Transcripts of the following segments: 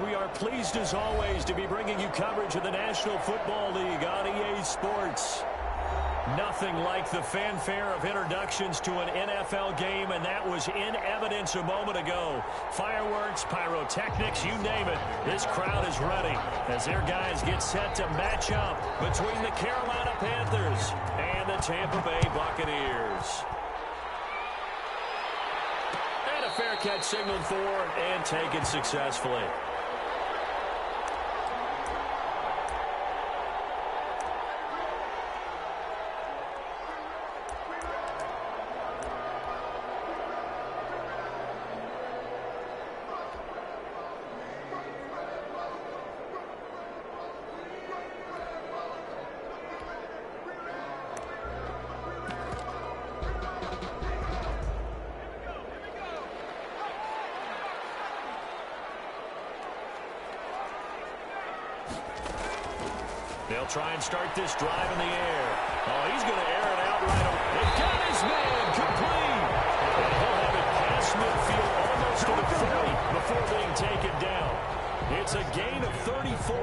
We are pleased as always to be bringing you coverage of the National Football League on EA Sports. Nothing like the fanfare of introductions to an NFL game, and that was in evidence a moment ago. Fireworks, pyrotechnics, you name it. This crowd is ready as their guys get set to match up between the Carolina Panthers and the Tampa Bay Buccaneers. And a fair catch signaled for and taken successfully. They'll try and start this drive in the air. Oh, he's going to air it out right away. They've got his man complete. And he'll have it past midfield almost to the 40 before being taken down. It's a gain of 34.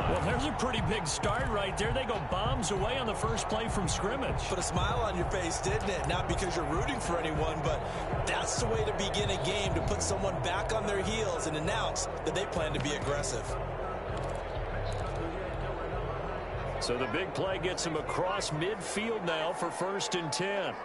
Well, there's a pretty big start right there. They go bombs away on the first play from scrimmage. Put a smile on your face, didn't it? Not because you're rooting for anyone, but that's the way to begin a game, to put someone back on their heels and announce that they plan to be aggressive. So the big play gets him across midfield now for 1st and 10.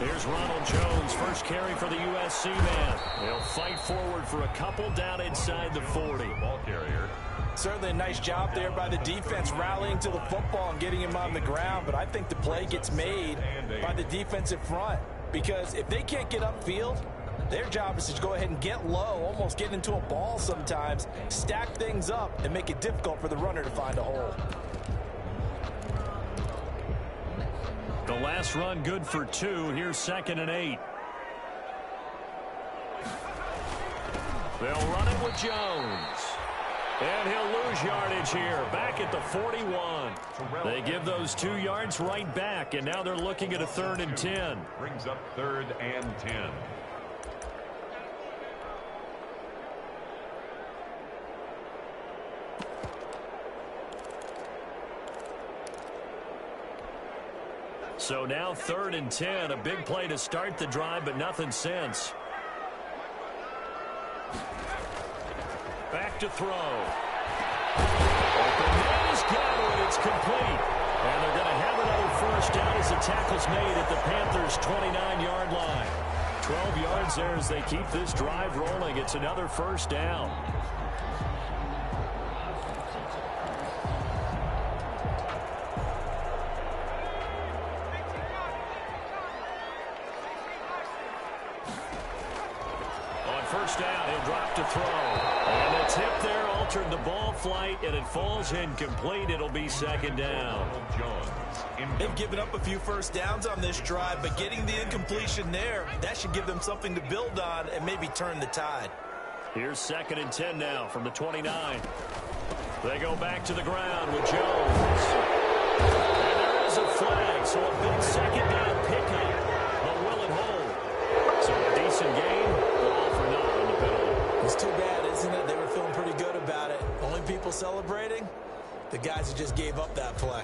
Here's Ronald Jones, first carry for the USC man. They'll fight forward for a couple down inside the 40. Ball carrier. Certainly a nice job there by the defense rallying to the football and getting him on the ground, but I think the play gets made by the defensive front, because if they can't get upfield, their job is to go ahead and get low, almost get into a ball sometimes, stack things up, and make it difficult for the runner to find a hole. The last run good for 2. Here's 2nd and 8. They'll run it with Jones. And he'll lose yardage here, back at the 41. They give those 2 yards right back, and now they're looking at a 3rd and 10. Brings up 3rd and 10. So now 3rd and 10, a big play to start the drive, but nothing since. Back to throw. Open man is got it. It's complete. And they're going to have another first down as the tackle's made at the Panthers' 29-yard line. 12 yards there as they keep this drive rolling. It's another first down. First down, he'll drop to throw. And the tip there altered the ball flight, and it falls incomplete. It'll be 2nd down. They've given up a few first downs on this drive, but getting the incompletion there, that should give them something to build on and maybe turn the tide. Here's 2nd and 10 now from the 29. They go back to the ground with Jones. And there is a flag, so a big 2nd down pickup. But will it hold? So a decent game. It's too bad, isn't it? They were feeling pretty good about it. Only people celebrating? The guys who just gave up that play.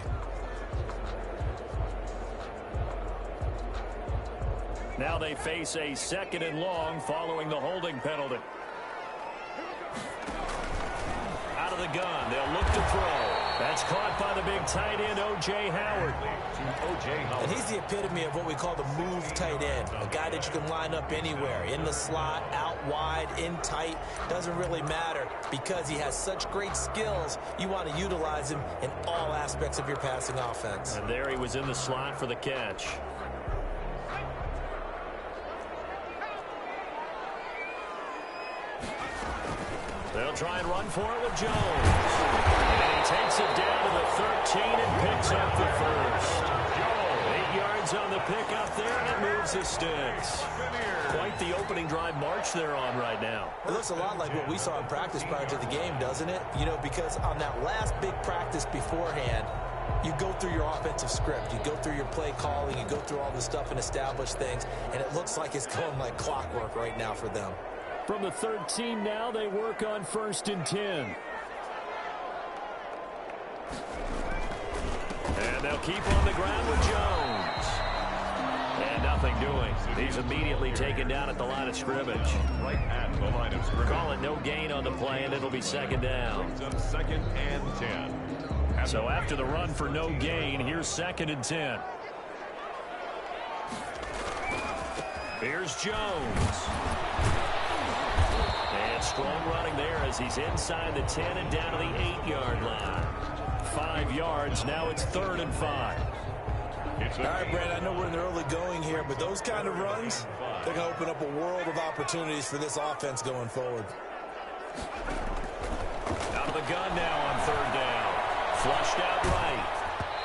Now they face a 2nd and long following the holding penalty. Out of the gun, they'll look to throw. That's caught by the big tight end, O.J. Howard. And he's the epitome of what we call the move tight end. A guy that you can line up anywhere. In the slot, out wide, in tight. Doesn't really matter because he has such great skills. You want to utilize him in all aspects of your passing offense. And there he was in the slot for the catch. They'll try and run for it with Jones. And he takes it down to the 13 and picks up the first. 8 yards on the pickup there, and it moves the sticks. Quite the opening drive march they're on right now. It looks a lot like what we saw in practice prior to the game, doesn't it? You know, because on that last big practice beforehand, you go through your offensive script. You go through your play calling. You go through all the stuff and establish things. And it looks like it's going like clockwork right now for them. From the 13 now, they work on 1st and 10. And they'll keep on the ground with Jones. And nothing doing. He's immediately taken down at the line of scrimmage. Right at the line of scrimmage. Call it no gain on the play, and it'll be 2nd down. It's on 2nd and 10. So after the run for no gain, here's 2nd and 10. Here's Jones. And strong running there as he's inside the 10 and down to the 8-yard line. 5 yards. Now it's 3rd and 5. All right, Brad, I know we're in the early going here, but those kind of runs, they're going to open up a world of opportunities for this offense going forward. Out of the gun now on 3rd down. Flushed out right.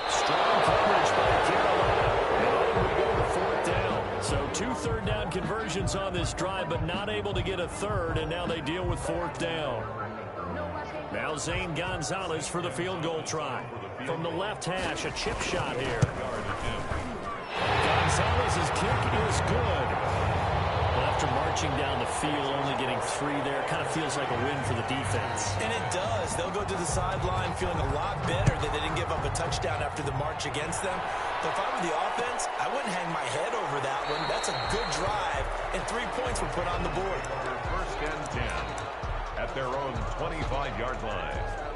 Strong coverage by Carolina. And on we go to 4th down. So 2 third-down conversions on this drive, but not able to get a third, and now they deal with 4th down. Now Zane Gonzalez for the field goal try. From the left hash, a chip shot here. Gonzalez's kick is good. Well, after marching down the field, only getting 3 there, kind of feels like a win for the defense. And it does. They'll go to the sideline feeling a lot better that they didn't give up a touchdown after the march against them. But if I were the offense, I wouldn't hang my head over that one. That's a good drive, and 3 points were put on the board. 1st and 10 at their own 25-yard line.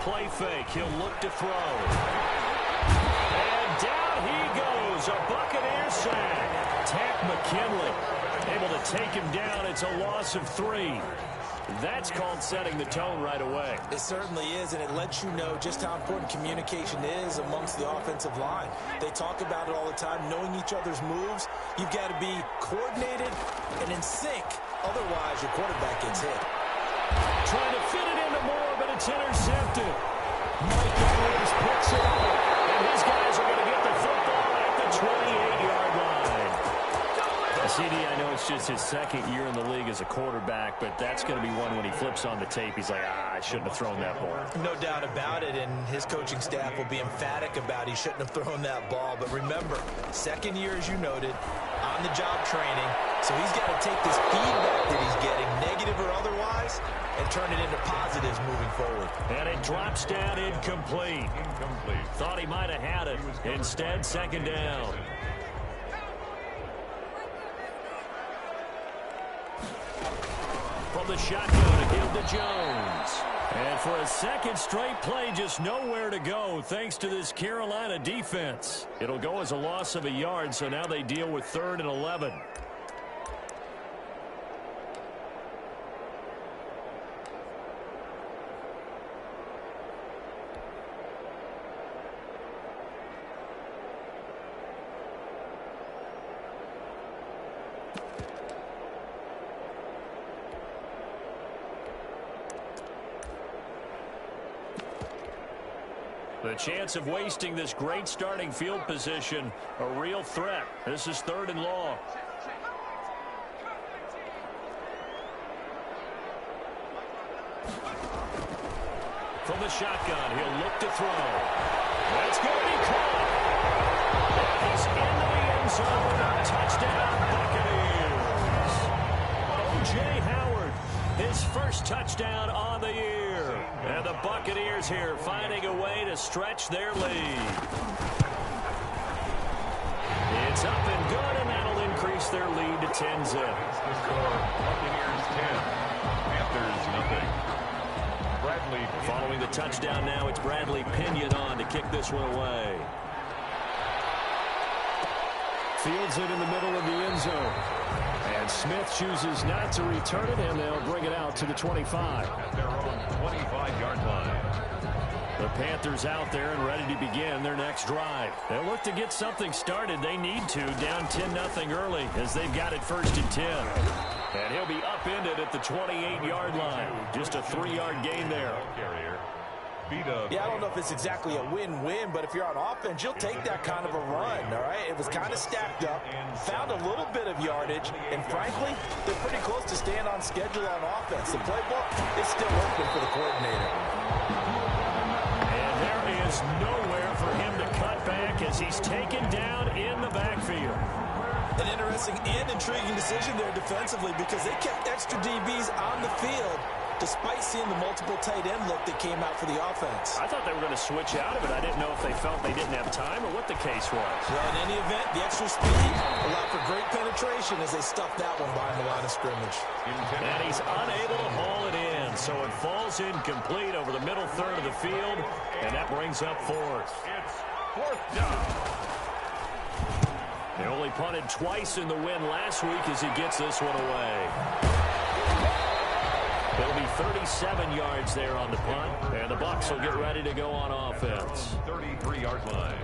Play fake. He'll look to throw. And down he goes. A Buccaneer sack. Tack McKinley able to take him down. It's a loss of 3. That's called setting the tone right away. It certainly is, and it lets you know just how important communication is amongst the offensive line. They talk about it all the time, knowing each other's moves. You've got to be coordinated and in sync. Otherwise, your quarterback gets hit. Trying to fit it into Moore, but it's intercepted. Mike Aibwest picks it up, and his guys are going to get the football at the 28-yard line. CD, I know it's just his 2nd year in the league as a quarterback, but that's going to be one when he flips on the tape. He's like, I shouldn't have thrown that ball. No doubt about it, and his coaching staff will be emphatic about he shouldn't have thrown that ball. But remember, 2nd year, as you noted, on-the-job training, so he's got to take this feedback that he's getting, negative or otherwise, and turn it into positives moving forward. And it drops down incomplete. Thought he might have had it. Instead, 2nd down. From the shotgun, a give to Jones. And for a 2nd straight play, just nowhere to go thanks to this Carolina defense. It'll go as a loss of a yard, so now they deal with 3rd and 11. The chance of wasting this great starting field position, a real threat. This is 3rd and long. From the shotgun, he'll look to throw. That's going to be caught. And he's into the end zone. Touchdown, Buccaneers. O.J. Howard, his first touchdown on the year. And the Buccaneers here finding a way to stretch their lead. It's up and good, and that'll increase their lead to 10-zip. That's the score. Buccaneers 10, Panthers nothing. Bradley. Following the touchdown now, it's Bradley Pinion on to kick this one away. Fields it in the middle of the end zone. And Smith chooses not to return it, and they'll bring it out to the 25. At their own 25-yard line. The Panthers out there and ready to begin their next drive. They'll look to get something started. They need to, down 10-0 early as they've got it 1st and 10. And he'll be upended at the 28-yard line. Just a 3-yard gain there. Carrier. speed of... Yeah, I don't know if it's exactly a win-win, but if you're on offense, you'll take that kind of a run, all right? It was kind of stacked up, found a little bit of yardage, and frankly, they're pretty close to staying on schedule on offense. The playbook is still open for the coordinator. And there is nowhere for him to cut back as he's taken down in the backfield. An interesting and intriguing decision there defensively because they kept extra DBs on the field despite seeing the multiple tight end look that came out for the offense. I thought they were going to switch out of it. I didn't know if they felt they didn't have time or what the case was. Well, in any event, the extra speed allowed for great penetration as they stuffed that one behind the line of scrimmage. And he's unable to haul it in, so it falls incomplete over the middle third of the field, and that brings up fourth. It's fourth down. They only punted twice in the win last week as he gets this one away. It'll be 37 yards there on the punt, and the Bucs will get ready to go on offense. 33-yard line.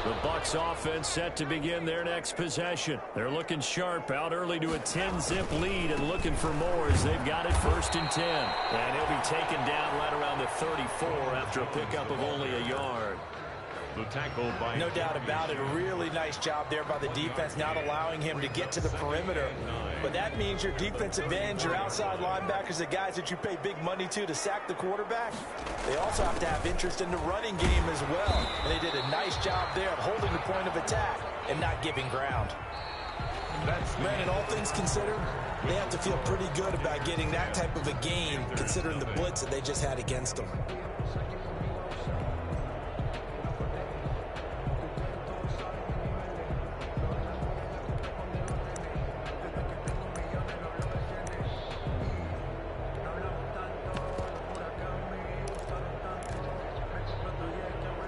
The Bucs offense set to begin their next possession. They're looking sharp, out early to a 10-zip lead and looking for more as they've got it 1st and 10. And he'll be taken down right around the 34 after a pickup of only a yard. The tackle by... No doubt about it. A really nice job there by the defense, not allowing him to get to the perimeter. But that means your defensive ends, your outside linebackers, the guys that you pay big money to sack the quarterback, they also have to have interest in the running game as well. And they did a nice job there of holding the point of attack and not giving ground. Brandon, all things considered, they have to feel pretty good about getting that type of a gain considering the blitz that they just had against them.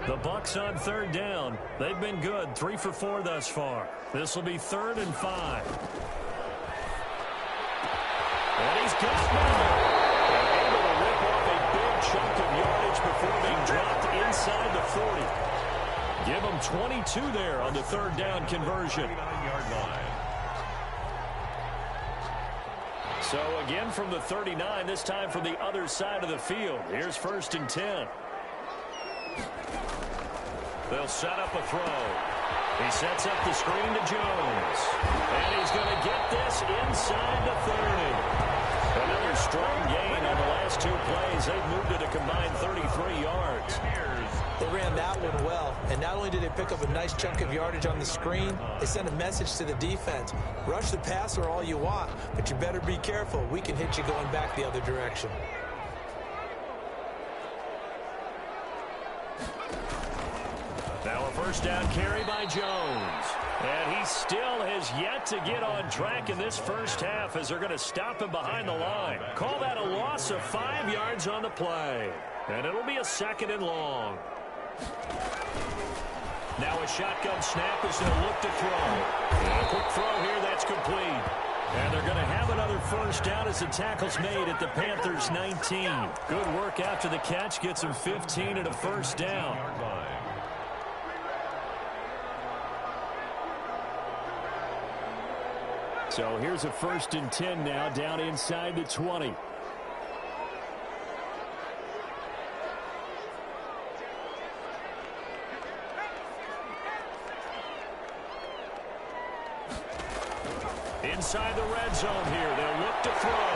The Bucs on 3rd down. They've been good, 3 for 4 thus far. This will be 3rd and 5. And he's got one. And able to rip off a big chunk of yardage before being dropped inside the 40. Give him 22 there on the 3rd down conversion. 39-yard line. So again from the 39, this time from the other side of the field. Here's 1st and 10. They'll set up a throw. He sets up the screen to Jones. And he's going to get this inside the 30. Another strong gain on the last 2 plays. They've moved it a combined 33 yards. They ran that one well, and not only did they pick up a nice chunk of yardage on the screen, they sent a message to the defense. Rush the passer all you want, but you better be careful. We can hit you going back the other direction. Now a 1st down carry by Jones. And he still has yet to get on track in this 1st half as they're going to stop him behind the line. Call that a loss of 5 yards on the play. And it'll be a 2nd and long. Now a shotgun snap as they'll look to throw. And a quick throw here, that's complete. And they're going to have another 1st down as the tackle's made at the Panthers' 19. Good work after the catch, gets them 15 and a 1st down. So here's a 1st and 10 now down inside the 20. Inside the red zone here, they'll look to throw.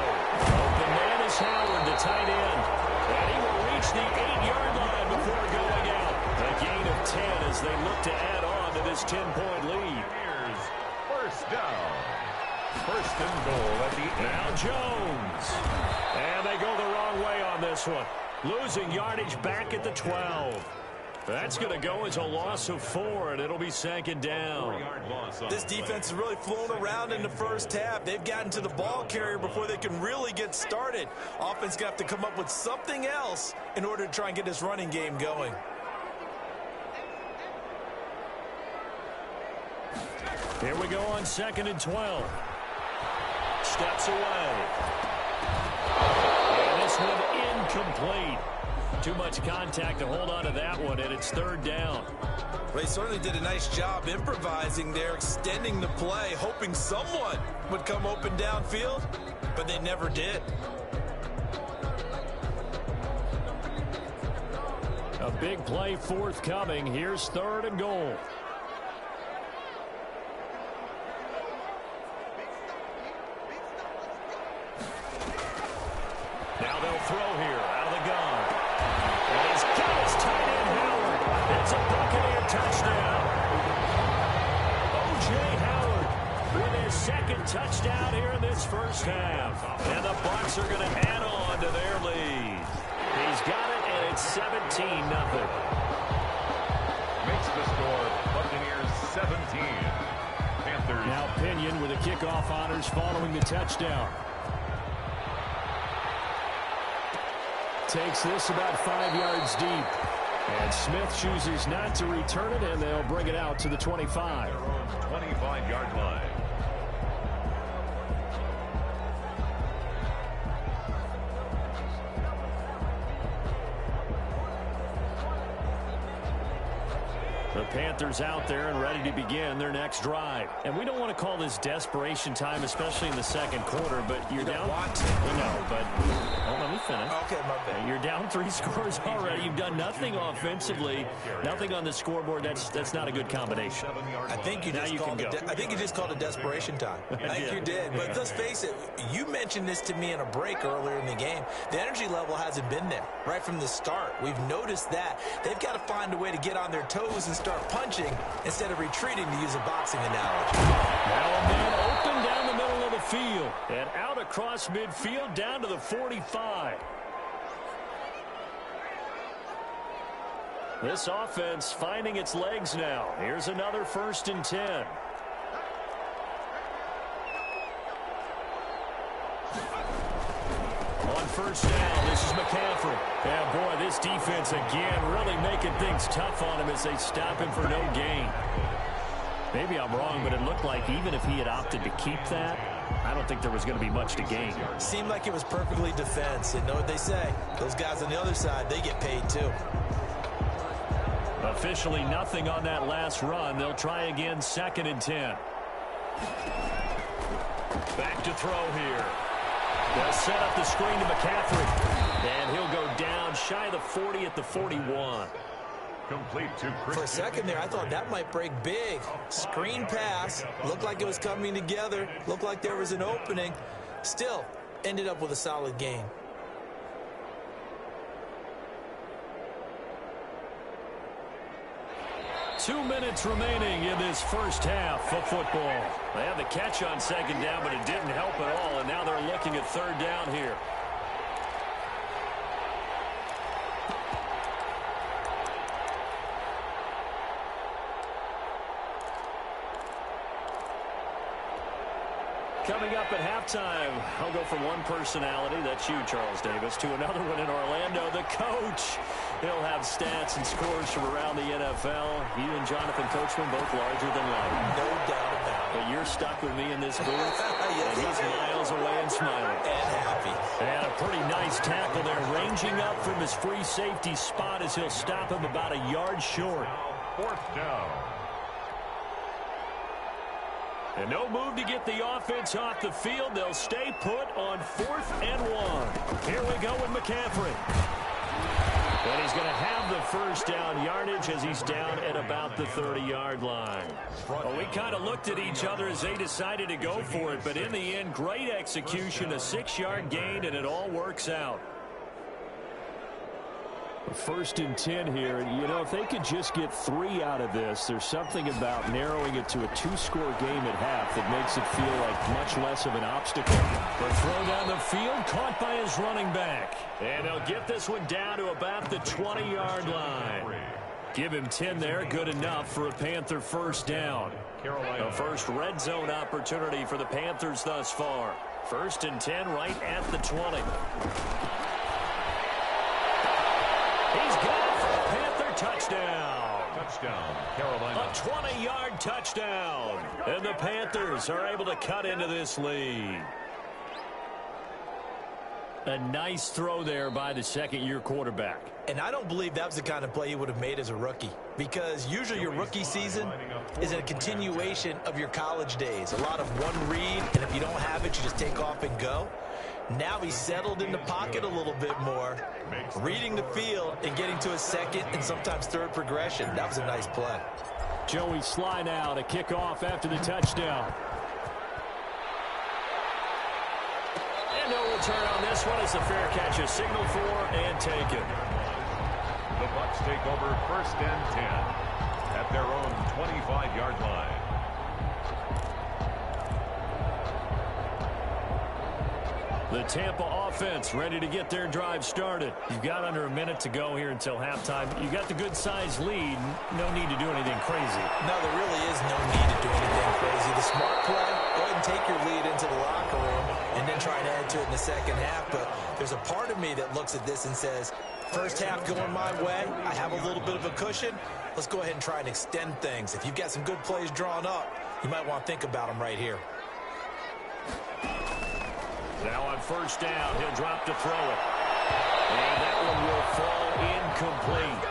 The man is Howard, the tight end. And he will reach the 8-yard line before going out. A gain of 10 as they look to add on to this 10-point lead. Here's 1st down. 1st and goal at the end. Now Jones. And they go the wrong way on this one. Losing yardage back at the 12. That's going to go as a loss of 4, and it'll be 2nd down. This defense has really flown around in the 1st half. They've gotten to the ball carrier before they can really get started. Offense going to have to come up with something else in order to try and get this running game going. Here we go on 2nd and 12. Steps away. And this one incomplete. Too much contact to hold on to that one, and it's third down. They certainly did a nice job improvising there, extending the play, hoping someone would come open downfield, but they never did. A big play forthcoming. Here's third and goal. Now they'll throw here out of the gun. And he's got his tight end Howard. It's a Buccaneer touchdown. O.J. Howard with his second touchdown here in this first half. And the Bucs are going to add on to their lead. He's got it, and it's 17-0. Makes the score Buccaneers 17. Panthers. Now Pinion with the kickoff honors following the touchdown. Takes this about 5 yards deep. And Smith chooses not to return it, and they'll bring it out to the 25. Their own 25-yard line. The Panthers out there and ready to begin their next drive. And we don't want to call this desperation time, especially in the second quarter, but you're down. No, but let me finish. Okay, my bad. You're down 3 scores already. You've done nothing offensively, nothing on the scoreboard. That's not a good combination. I think you just called it desperation time. I think you did. But let's face it, you mentioned this to me in a break earlier in the game. The energy level hasn't been there right from the start. We've noticed that. They've got to find a way to get on their toes and start punching instead of retreating, to use a boxing analogy. Now a man open down the middle of the field and out across midfield down to the 45. This offense finding its legs now. Here's another 1st and 10. On first down, this is McCaffrey. Yeah, boy, this defense again really making things tough on him as they stop him for no gain. Maybe I'm wrong, but it looked like even if he had opted to keep that, I don't think there was going to be much to gain. Seemed like it was perfectly defense. And know what they say? Those guys on the other side, they get paid too. Officially nothing on that last run. They'll try again, 2nd and 10. Back to throw here. They'll set up the screen to McCaffrey. And he'll go down shy of the 40 at the 41. Complete to Chris. For a second there, I thought that might break big. Screen pass. Looked like it was coming together. Looked like there was an opening. Still, ended up with a solid gain. Two minutes remaining in this first half of football. They had the catch on 2nd down, but it didn't help at all, and now they're looking at 3rd down here. Coming up at halftime, I'll go from one personality, that's you, Charles Davis, to another one in Orlando, the coach. He'll have stats and scores from around the NFL. You and Jonathan Coachman, both larger than life. No doubt about it. But you're stuck with me in this booth, Yes, and he's miles away and smiling. And happy. And a pretty nice tackle there, ranging up from his free safety spot as he'll stop him about a yard short. 4th down. And no move to get the offense off the field. They'll stay put on 4th and 1. Here we go with McCaffrey. And he's going to have the first down yardage as he's down at about the 30-yard line. Well, we kind of looked at each other as they decided to go for it, but in the end, great execution, a 6-yard gain, and it all works out. 1st and 10 here, and you know, if they could just get 3 out of this, there's something about narrowing it to a 2-score game at half that makes it feel like much less of an obstacle. But throw down the field, caught by his running back. And they'll get this one down to about the 20-yard line. Give him 10 there, good enough for a Panther first down. Carolina. The first red zone opportunity for the Panthers thus far. 1st and 10 right at the 20. He's got it for a Panther touchdown. Touchdown, Carolina. A 20-yard touchdown. And the Panthers are able to cut into this lead. A nice throw there by the second-year quarterback. And I don't believe that was the kind of play he would have made as a rookie, because usually your rookie season is a continuation of your college days. A lot of one read, and if you don't have it, you just take off and go. Now he's settled in the pocket a little bit more, reading the field and getting to his second and sometimes third progression. That was a nice play. Joey Sly now to kick off after the touchdown. And no return on this one as the fair catch is signaled for and taken. The Bucs take over 1st and 10 at their own 25-yard line. The Tampa offense ready to get their drive started. You've got under a minute to go here until halftime. You've got the good-sized lead. No need to do anything crazy. No, there really is no need to do anything crazy. The smart play, go ahead and take your lead into the locker room and then try and add to it in the second half. But there's a part of me that looks at this and says, first half going my way, I have a little bit of a cushion. Let's go ahead and try and extend things. If you've got some good plays drawn up, you might want to think about them right here. Now on first down, he'll drop to throw it. And that one will fall incomplete.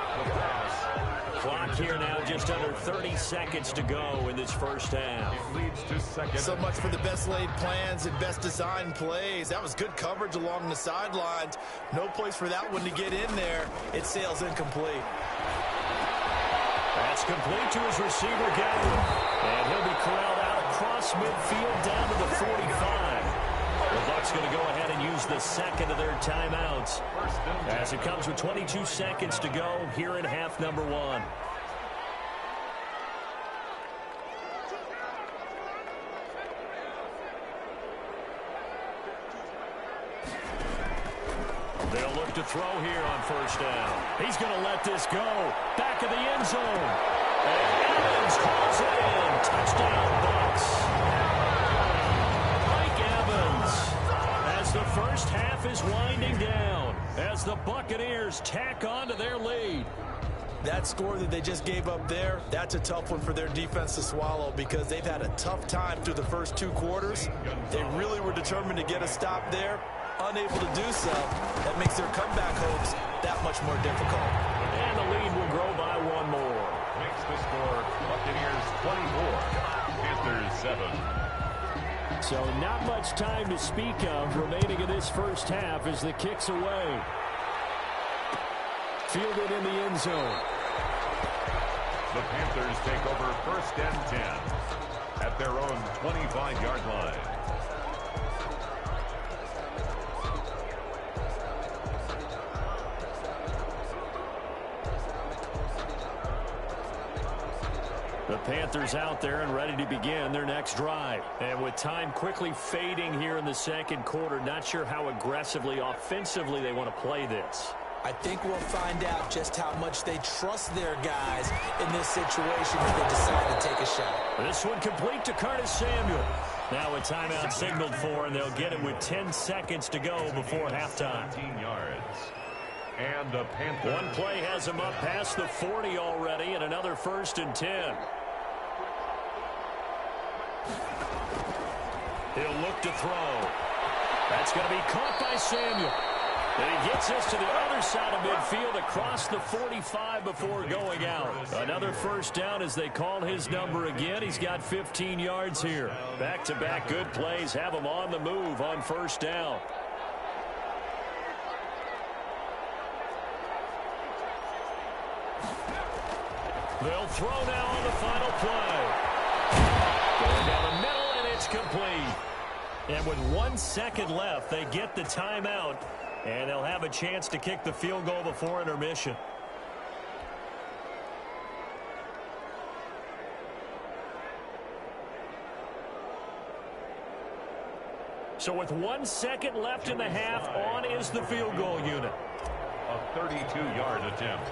Clock here now just under 30 seconds to go in this first half. It leads to second. So much for the best laid plans and best designed plays. That was good coverage along the sidelines. No place for that one to get in there. It sails incomplete. That's complete to his receiver, Gavin. And he'll be corralled out across midfield down to the 45. The Bucs going to go ahead and use the second of their timeouts as it comes with 22 seconds to go here in half number one. They'll look to throw here on first down. He's going to let this go. Back of the end zone. And Evans calls it in. Touchdown, Bucs. As the first half is winding down, as the Buccaneers tack on to their lead. That score that they just gave up there, that's a tough one for their defense to swallow because they've had a tough time through the first two quarters. They really were determined to get a stop there, unable to do so. That makes their comeback hopes that much more difficult. And the lead will grow by one more. Makes the score Buccaneers 24, Panthers 7. So not much time to speak of remaining in this first half as the kick's away. Fielded in the end zone. The Panthers take over 1st and 10 at their own 25-yard line. The Panthers out there and ready to begin their next drive. And with time quickly fading here in the second quarter, not sure how aggressively, offensively they want to play this. I think we'll find out just how much they trust their guys in this situation if they decide to take a shot. This one complete to Curtis Samuel. Now a timeout signaled for, and they'll get it with 10 seconds to go before halftime. 17 yards. And the Panthers. One play has him up past the 40 already, and another 1st and 10. He'll look to throw. That's going to be caught by Samuel. And he gets us to the other side of midfield across the 45 before going out. Another first down as they call his number again. He's got 15 yards here. Back-to-back good plays have him on the move on first down. They'll throw now on the final play. Going down the middle, and it's complete. And with 1 second left, they get the timeout, and they'll have a chance to kick the field goal before intermission. So with 1 second left in the half, on is the field goal unit. A 32-yard attempt.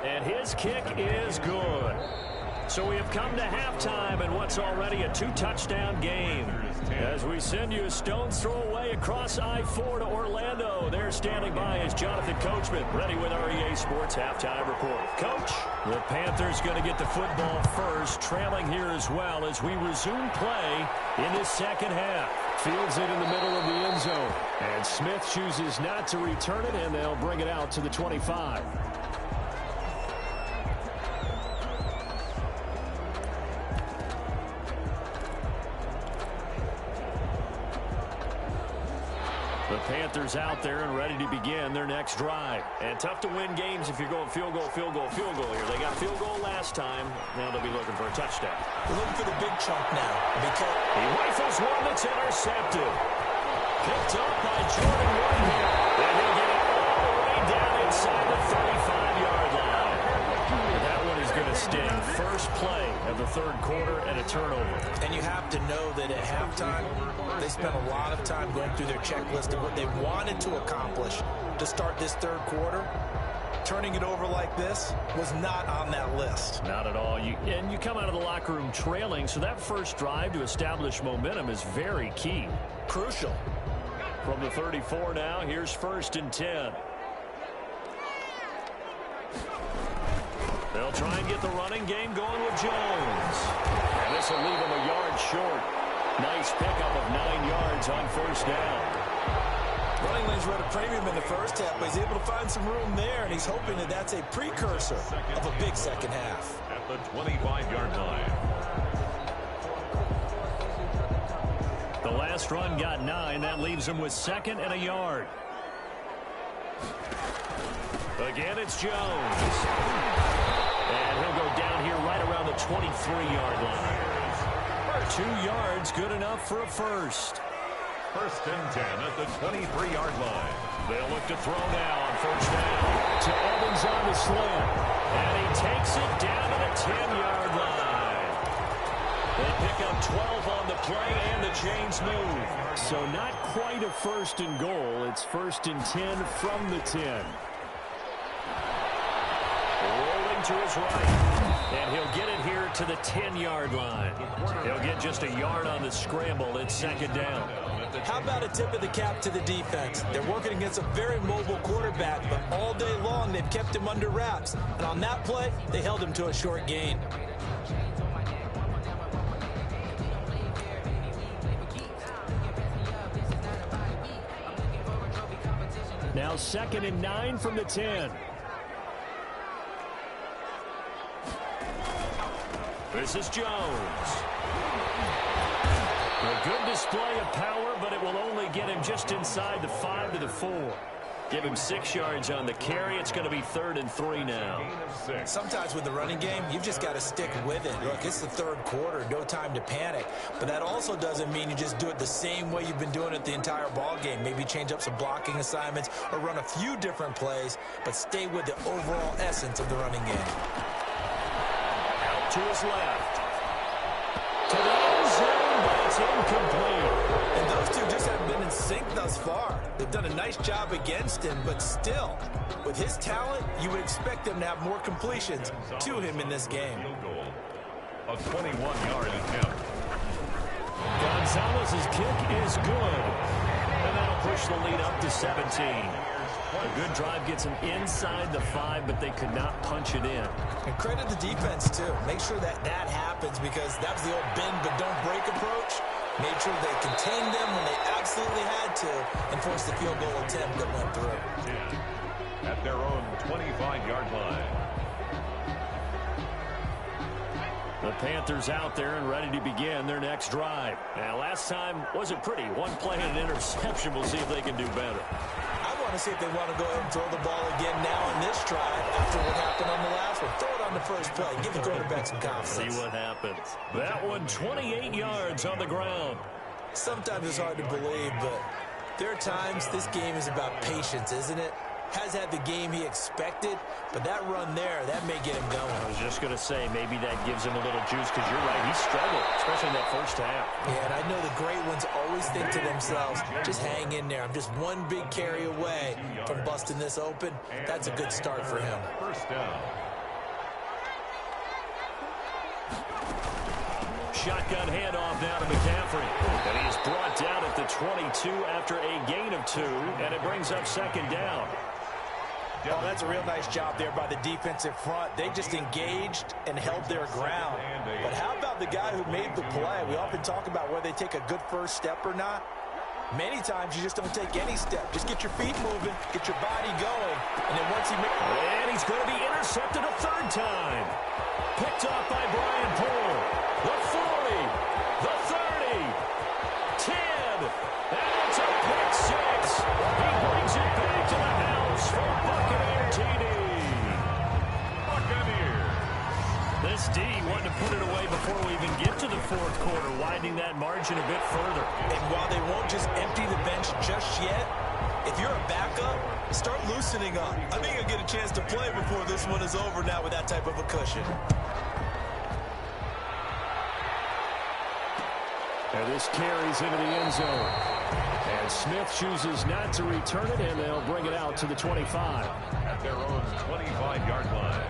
And his kick is good. So we have come to halftime in what's already a 2-touchdown game. As we send you a stone's throw away across I-4 to Orlando. There standing by is Jonathan Coachman, ready with our EA Sports Halftime Report. Coach, the Panthers going to get the football first, trailing here as well as we resume play in this second half. Fields it in the middle of the end zone. And Smith chooses not to return it, and they'll bring it out to the 25. The Panthers out there and ready to begin their next drive. And tough to win games if you're going field goal, field goal, field goal here. They got field goal last time. Now they'll be looking for a touchdown. They're looking for the big chunk now. Because he rifles one that's intercepted. Picked up by Jordan Whitehead. And he'll get it all the way down inside the 35-yard line. That one is going to sting. First play of the third quarter and a turnover. And you have to know that at halftime, they spent a lot of time going through their checklist of what they wanted to accomplish to start this third quarter. Turning it over like this was not on that list. Not at all. And you come out of the locker room trailing, so that first drive to establish momentum is very key. Crucial. From the 34 now, here's 1st and 10. They'll try and get the running game going with Jones. And this will leave him a yard short. Nice pickup of 9 yards on first down. Running lanes were at a premium in the first half, but he's able to find some room there, and he's hoping that that's a precursor of a big second half. At the 25-yard line. The last run got 9. That leaves him with 2nd and a yard. Again, it's Jones. And he'll go down here right around the 23-yard line. 2 yards, good enough for a first. 1st and 10 at the 23-yard line. They'll look to throw now on first down. To Evans on the slant. And he takes it down to the 10-yard line. They pick up 12 on the play, and the chains move. So not quite a 1st and goal. It's 1st and 10 from the 10. Rolling to his right. And he'll get it here to the 10-yard line. He'll get just a yard on the scramble. It's 2nd down. How about a tip of the cap to the defense? They're working against a very mobile quarterback, but all day long they've kept him under wraps. And on that play, they held him to a short gain. Now 2nd and 9 from the 10. This is Jones. A good display of power, but it will only get him just inside the 5 to the 4. Give him 6 yards on the carry. It's going to be 3rd and 3 now. Sometimes with the running game, you've just got to stick with it. Look, it's the third quarter, no time to panic. But that also doesn't mean you just do it the same way you've been doing it the entire ball game. Maybe change up some blocking assignments or run a few different plays, but stay with the overall essence of the running game. Out to his left. To the end zone, but it's incomplete. And those two just haven't been in sync thus far. They've done a nice job against him, but still, with his talent, you would expect him to have more completions to him in this game. A 21-yard attempt. Gonzalez's kick is good. And that'll push the lead up to 17. A good drive gets them inside the 5, but they could not punch it in. And credit the defense, too. Make sure that that happens, because that was the old bend but don't break approach. Made sure they contained them when they absolutely had to and forced the field goal attempt that went through. At their own 25-yard line. The Panthers out there and ready to begin their next drive. Now, last time wasn't pretty. One play and an interception. We'll see if they can do better. I want to see if they want to go ahead and throw the ball again now in this drive after what happened on the last one. Throw it on the first play. Give the quarterback some confidence. See what happens. That one, 28 yards on the ground. Sometimes it's hard to believe, but there are times this game is about patience, isn't it? Has had the game he expected, but that run there, that may get him going. I was just going to say, maybe that gives him a little juice, because you're right, he struggled, especially in that first half. Yeah, and I know the great ones always think to themselves, just hang in there. I'm just one big carry away from busting this open. That's a good start for him. First down. Shotgun handoff now to McCaffrey. And he is brought down at the 22 after a gain of 2, and it brings up 2nd down. Oh, that's a real nice job there by the defensive front. They just engaged and held their ground. But how about the guy who made the play? We often talk about whether they take a good first step or not. Many times you just don't take any step. Just get your feet moving, get your body going, and then once he makes... And he's going to be intercepted a third time. Picked off by Brian Poole. The 40, the 30, 10, and it's a pick six. He brings it back to the house for Buccaneer TD. Buccaneer. This D wanted to put it away before we even get to the fourth quarter, widening that margin a bit further. And while they won't just empty the bench just yet, if you're a backup, start loosening up. I think you'll get a chance to play before this one is over now with that type of a cushion. And this carries into the end zone. And Smith chooses not to return it, and they'll bring it out to the 25. At their own 25-yard line.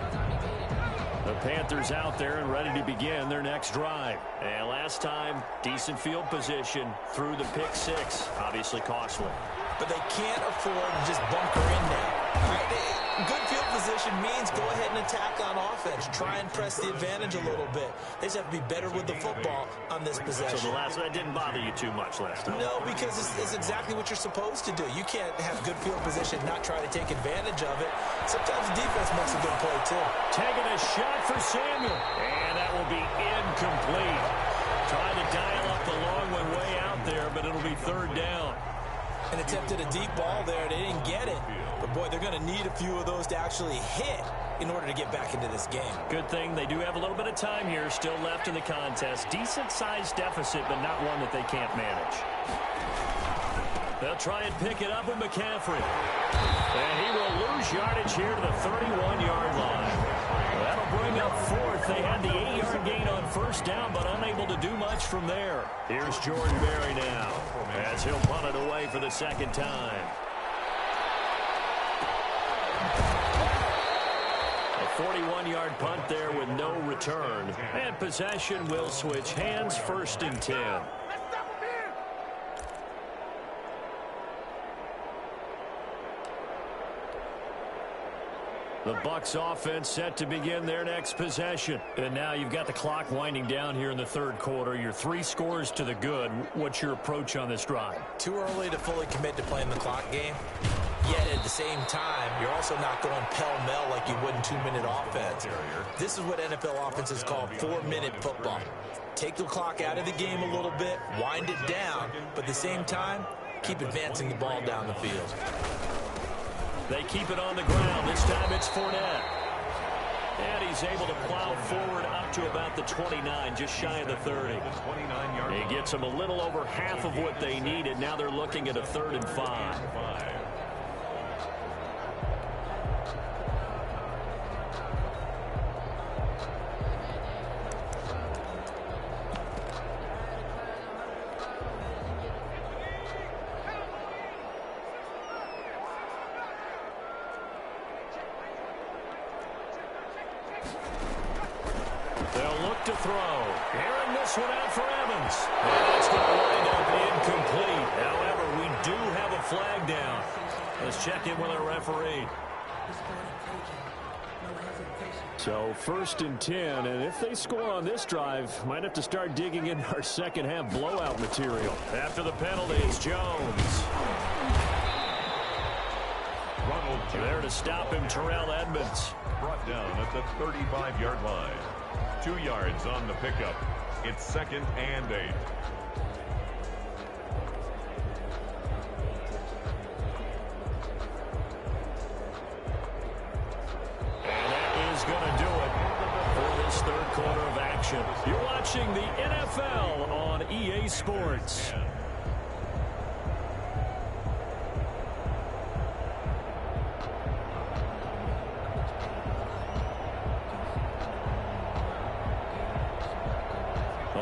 The Panthers out there and ready to begin their next drive. And last time, decent field position through the pick six. Obviously costly. But they can't afford to just bunker in there. Right? Good field position means go ahead and attack on offense. Try and press the advantage a little bit. They just have to be better with the football on this possession. So the last one didn't bother you too much last time? No, because it's exactly what you're supposed to do. You can't have good field position, not try to take advantage of it. Sometimes the defense makes a good play, too. Taking a shot for Samuel. And that will be incomplete. Trying to dial up the long one way out there, but it'll be third down. And attempted a deep ball there. They didn't get it. But, boy, they're going to need a few of those to actually hit in order to get back into this game. Good thing they do have a little bit of time here still left in the contest. Decent-sized deficit, but not one that they can't manage. They'll try and pick it up with McCaffrey. And he will lose yardage here to the 31-yard line. That'll bring up fourth. They had the 8-yard gain on first down, but unable to do much from there. Here's Jordan Berry now, as he'll punt it away for the second time. A 41-yard punt there with no return. And possession will switch hands, first and 10. The Bucs offense set to begin their next possession. And now you've got the clock winding down here in the third quarter. You're 3 scores to the good. What's your approach on this drive? Too early to fully commit to playing the clock game. Yet at the same time, you're also not going pell-mell like you would in 2-minute offense. This is what NFL offenses call 4-minute football. Take the clock out of the game a little bit, wind it down, but at the same time, keep advancing the ball down the field. They keep it on the ground. This time it's Fournette. And he's able to plow forward up to about the 29, just shy of the 30. He gets them a little over half of what they needed. Now they're looking at a 3rd and 5. They'll look to throw. Airing this one out for Evans. And it's going to wind up incomplete. However, we do have a flag down. Let's check in with our referee. So 1st and 10, and if they score on this drive, might have to start digging in our second half blowout material. After the penalty, it's Jones. There to stop him, Terrell Edmonds. Brought down at the 35-yard line. 2 yards on the pickup. It's 2nd and 8. And that is going to do it for this third quarter of action. You're watching the NFL on EA Sports.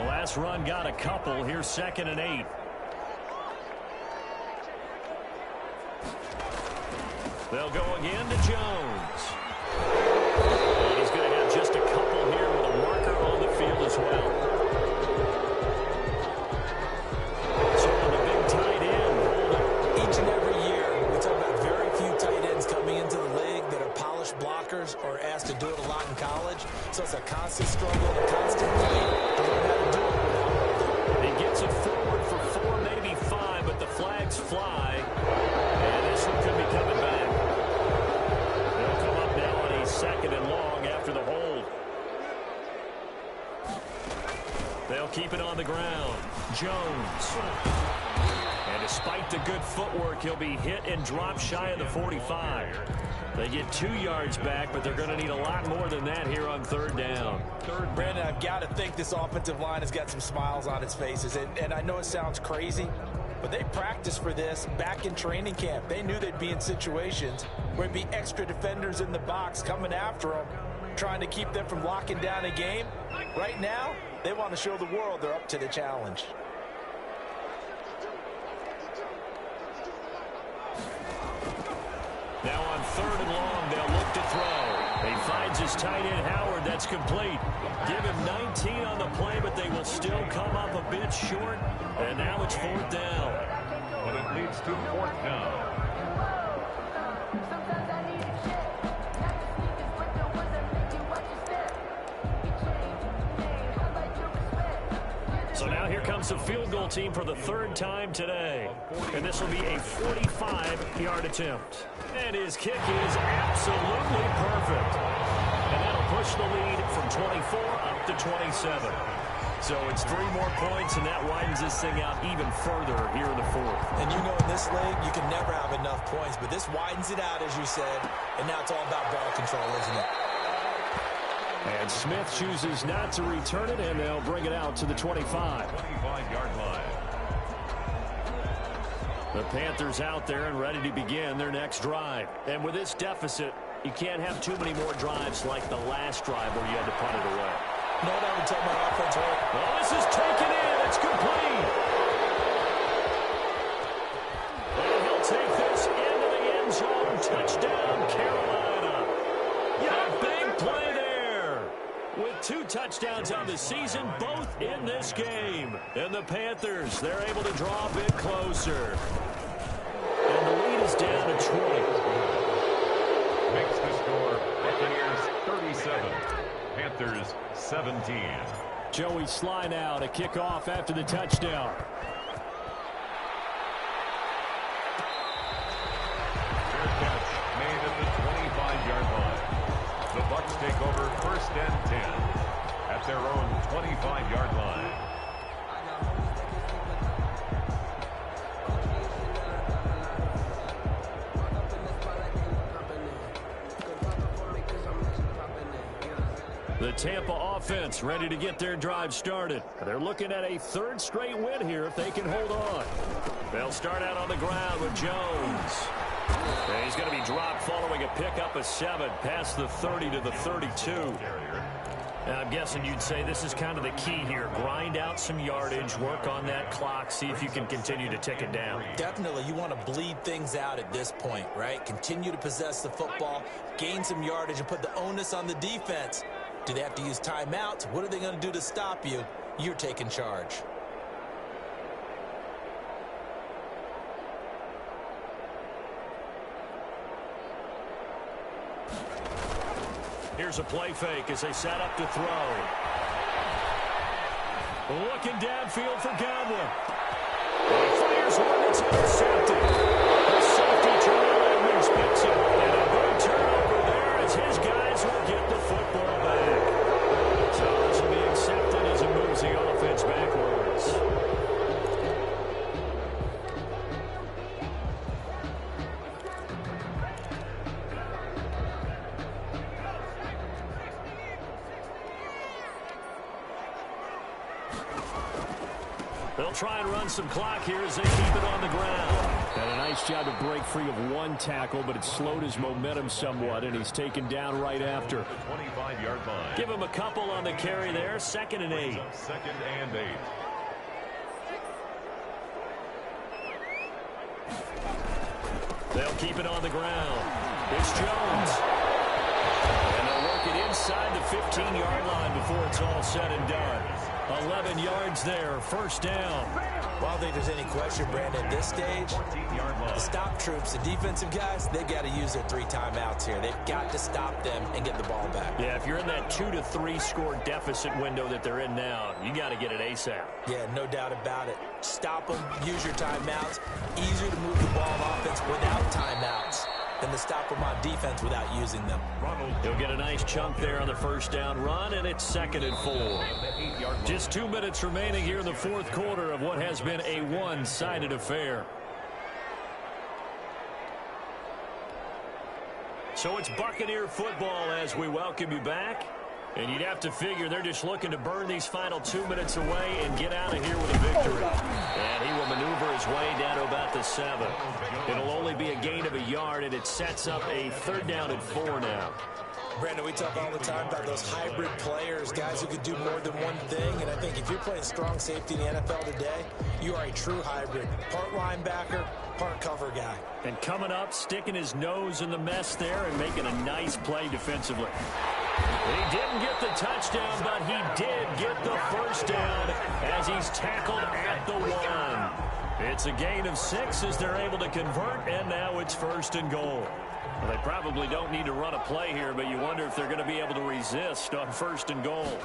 Last run got a couple. Here's 2nd and 8. They'll go again to Jones. And he's going to have just a couple here with a marker on the field as well. So the big tight end. Each and every year, we talk about very few tight ends coming into the league. constant struggle and a constant fight to learn how to do it without. He gets it forward for 4, maybe 5, but the flags fly. And this one could be coming back. They'll come up now on a 2nd and long after the hold. They'll keep it on the ground. Jones. And despite the good footwork, he'll be hit and drop shy of the 45. They get 2 yards back, but they're going to need a lot more than that here on 3rd down. Brandon, I've got to think this offensive line has got some smiles on its faces. And I know it sounds crazy, but they practiced for this back in training camp. They knew they'd be in situations where there'd be extra defenders in the box coming after them, trying to keep them from locking down a game. Right now, they want to show the world they're up to the challenge. Now on 3rd and long, they'll look to throw. He finds his tight end, Howard. That's complete. Give him 19 on the play, but they will still come up a bit short. And now it's 4th down. But it leads to 4th down. So now here comes the field goal team for the 3rd time today. And this will be a 45-yard attempt. And his kick is absolutely perfect. And that'll push the lead from 24 up to 27. So it's 3 more points, and that widens this thing out even further here in the 4th. And you know in this league, you can never have enough points. But this widens it out, as you said. And now it's all about ball control, isn't it? And Smith chooses not to return it, and they'll bring it out to the 25. 25-yard line. The Panthers out there and ready to begin their next drive. And with this deficit, you can't have too many more drives like the last drive where you had to punt it away. No, I would tell my offense, well, this is taken in. It's complete. And he'll take this into the end zone. Touchdown, Carolina. Yeah, big play there. With 2 touchdowns on the season, both in this game. And the Panthers, they're able to draw a bit closer. And the lead is down to 20. Makes the score Buccaneers 37, Panthers 17. Joey Slye now to kick off after the touchdown. Fair catch made at the 25-yard line. The Bucs take over 1st and 10 at their own 25-yard line. The Tampa offense ready to get their drive started. They're looking at a 3rd straight win here if they can hold on. They'll start out on the ground with Jones. And he's going to be dropped following a pickup of 7 past the 30 to the 32. And I'm guessing you'd say this is kind of the key here. Grind out some yardage, work on that clock, see if you can continue to tick it down. Definitely, you want to bleed things out at this point, right? Continue to possess the football, gain some yardage, and put the onus on the defense. Do they have to use timeouts? What are they going to do to stop you? You're taking charge. Here's a play fake as they set up to throw. Looking downfield for Godwin. He fires one that's intercepted. The safety Terrell Edmonds picks it. And a big turnover there as his guys will get the football back. So this will be accepted as it moves the offense backwards. They'll try and run some clock here as they keep it on the ground. And a nice job to break free of 1 tackle, but it slowed his momentum somewhat, and he's taken down right after. 25-yard line. Give him a couple on the carry there. 2nd and 8. 2nd and 8. They'll keep it on the ground. It's Jones. And they'll work it inside the 15-yard line before it's all said and done. 11 yards there, first down. Well, I don't think there's any question, Brandon, at this stage, the stop troops, the defensive guys, they've got to use their 3 timeouts here. They've got to stop them and get the ball back. Yeah, if you're in that 2 to 3 score deficit window that they're in now, you got to get it ASAP. Yeah, no doubt about it. Stop them, use your timeouts. Easier to move the ball on offense without timeouts than to stop them on defense without using them. He'll get a nice chunk there on the first down run, and it's 2nd and 4. Just 2 minutes remaining here in the fourth quarter of what has been a one-sided affair. So it's Buccaneer football as we welcome you back. And you'd have to figure they're just looking to burn these final 2 minutes away and get out of here with a victory. And he will maneuver his way down to about the 7. It'll only be a gain of a yard, and it sets up a 3rd down and 4 now. Brandon, we talk all the time about those hybrid players, guys who could do more than one thing. And I think if you're playing strong safety in the NFL today, you are a true hybrid. Part linebacker, part cover guy. And coming up, sticking his nose in the mess there and making a nice play defensively. He didn't get the touchdown, but he did get the first down as he's tackled at the 1. It's a gain of 6 as they're able to convert, and now it's 1st and goal. Well, they probably don't need to run a play here, but you wonder if they're going to be able to resist on 1st and goal.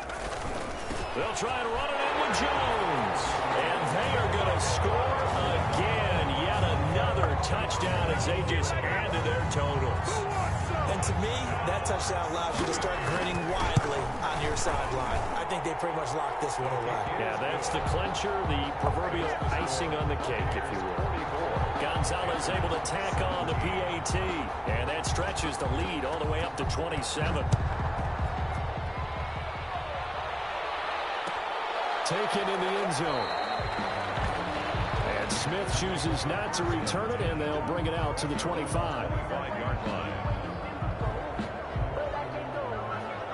They'll try and run it in with Jones. And they are going to score again. Yet another touchdown as they just add to their totals. And to me, that touchdown allows you to start grinning widely on your sideline. I think they pretty much locked this one away. Yeah, that's the clincher, the proverbial icing on the cake, if you will. Gonzalez able to tack on the PAT, and that stretches the lead all the way up to 27. Taken in the end zone. And Smith chooses not to return it, and they'll bring it out to the 25. 5-yard line.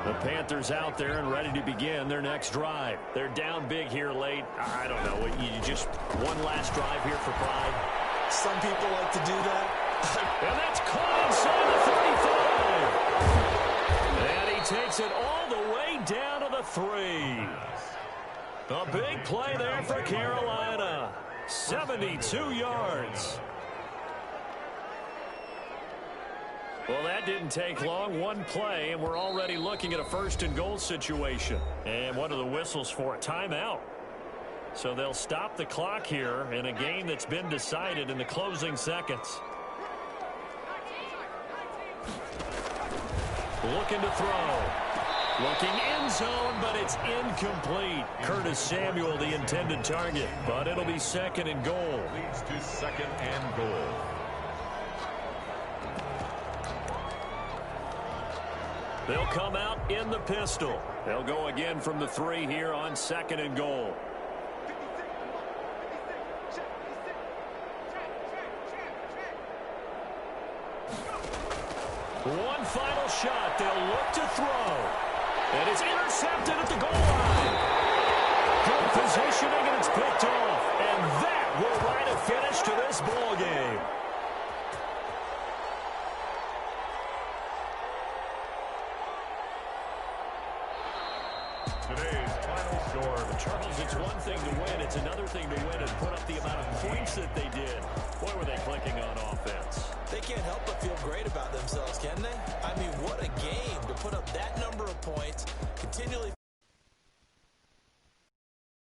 The Panthers out there and ready to begin their next drive. They're down big here late. I don't know. You just one last drive here for pride. Some people like to do that. And that's caught inside the 35. And he takes it all the way down to the 3. A big play there for Carolina. 72 yards. Well, that didn't take long. One play, and we're already looking at a 1st and goal situation. And what are the whistles for? A timeout. So they'll stop the clock here in a game that's been decided in the closing seconds. Looking to throw. Looking end zone, but it's incomplete. Curtis Samuel, the intended target. But it'll be 2nd and goal. Leads to 2nd and goal. They'll come out in the pistol. They'll go again from the 3 here on 2nd and goal. One final shot. They'll look to throw. And it's intercepted at the goal line. Good positioning, and it's picked off. And that will write a finish to this ball game. Today's final score. Charles, it's one thing to win. It's another thing to win and put up the amount of points that they did. Boy, were they clicking on offense. They can't help but feel great about themselves.